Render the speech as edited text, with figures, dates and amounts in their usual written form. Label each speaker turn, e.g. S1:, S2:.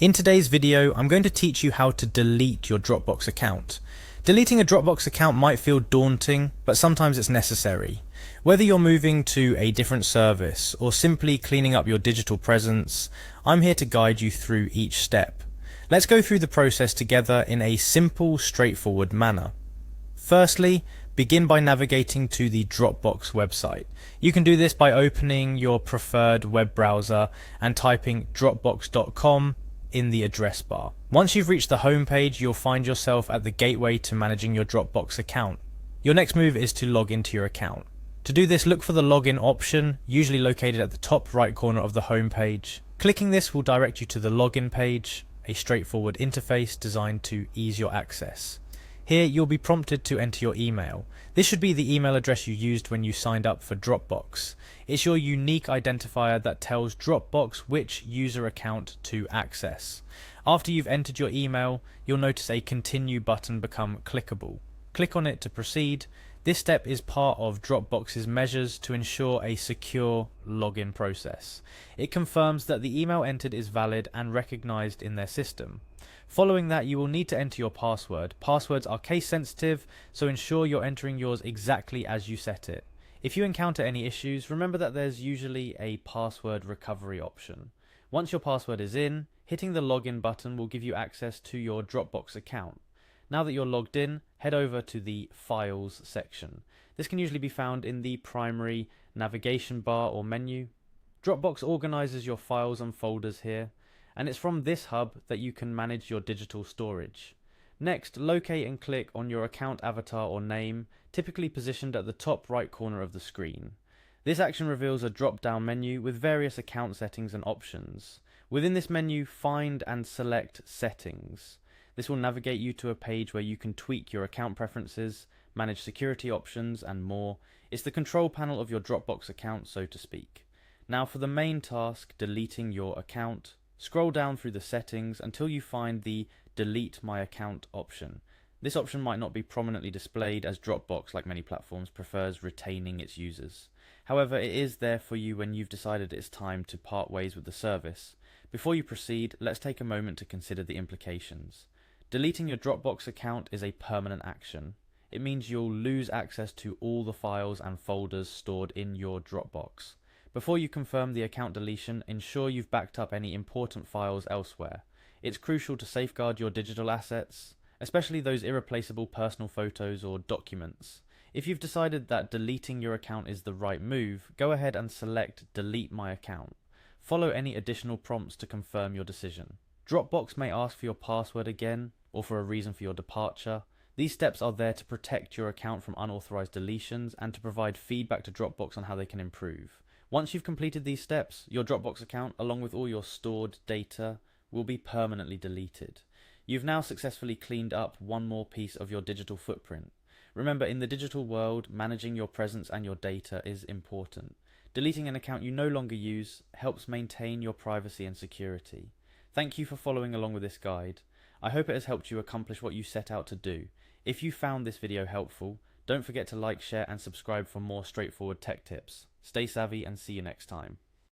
S1: In today's video, I'm going to teach you how to delete your Dropbox account. Deleting a Dropbox account might feel daunting, but sometimes it's necessary. Whether you're moving to a different service or simply cleaning up your digital presence, I'm here to guide you through each step. Let's go through the process together in a simple, straightforward manner. Firstly, begin by navigating to the Dropbox website. You can do this by opening your preferred web browser and typing dropbox.com in the address bar. Once you've reached the home page, you'll find yourself at the gateway to managing your Dropbox account. Your next move is to log into your account. To do this, look for the login option, usually located at the top right corner of the home page. Clicking this will direct you to the login page, a straightforward interface designed to ease your access. Here you'll be prompted to enter your email. This should be the email address you used when you signed up for Dropbox. It's your unique identifier that tells Dropbox which user account to access. After you've entered your email, you'll notice a continue button become clickable. Click on it to proceed. This step is part of Dropbox's measures to ensure a secure login process. It confirms that the email entered is valid and recognized in their system. Following that, you will need to enter your password. Passwords are case sensitive, so ensure you're entering yours exactly as you set it. If you encounter any issues, remember that there's usually a password recovery option. Once your password is in, hitting the login button will give you access to your Dropbox account. Now that you're logged in, head over to the Files section. This can usually be found in the primary navigation bar or menu. Dropbox organizes your files and folders here, and it's from this hub that you can manage your digital storage. Next, locate and click on your account avatar or name, typically positioned at the top right corner of the screen. This action reveals a drop-down menu with various account settings and options. Within this menu, find and select Settings. This will navigate you to a page where you can tweak your account preferences, manage security options, and more. It's the control panel of your Dropbox account, so to speak. Now for the main task, deleting your account. Scroll down through the settings until you find the Delete My Account option. This option might not be prominently displayed as Dropbox, like many platforms, prefers retaining its users. However, it is there for you when you've decided it's time to part ways with the service. Before you proceed, let's take a moment to consider the implications. Deleting your Dropbox account is a permanent action. It means you'll lose access to all the files and folders stored in your Dropbox. Before you confirm the account deletion, ensure you've backed up any important files elsewhere. It's crucial to safeguard your digital assets, especially those irreplaceable personal photos or documents. If you've decided that deleting your account is the right move, go ahead and select Delete My Account. Follow any additional prompts to confirm your decision. Dropbox may ask for your password again, or for a reason for your departure. These steps are there to protect your account from unauthorized deletions and to provide feedback to Dropbox on how they can improve. Once you've completed these steps, your Dropbox account, along with all your stored data, will be permanently deleted. You've now successfully cleaned up one more piece of your digital footprint. Remember, in the digital world, managing your presence and your data is important. Deleting an account you no longer use helps maintain your privacy and security. Thank you for following along with this guide. I hope it has helped you accomplish what you set out to do. If you found this video helpful, don't forget to like, share, and subscribe for more straightforward tech tips. Stay savvy and see you next time.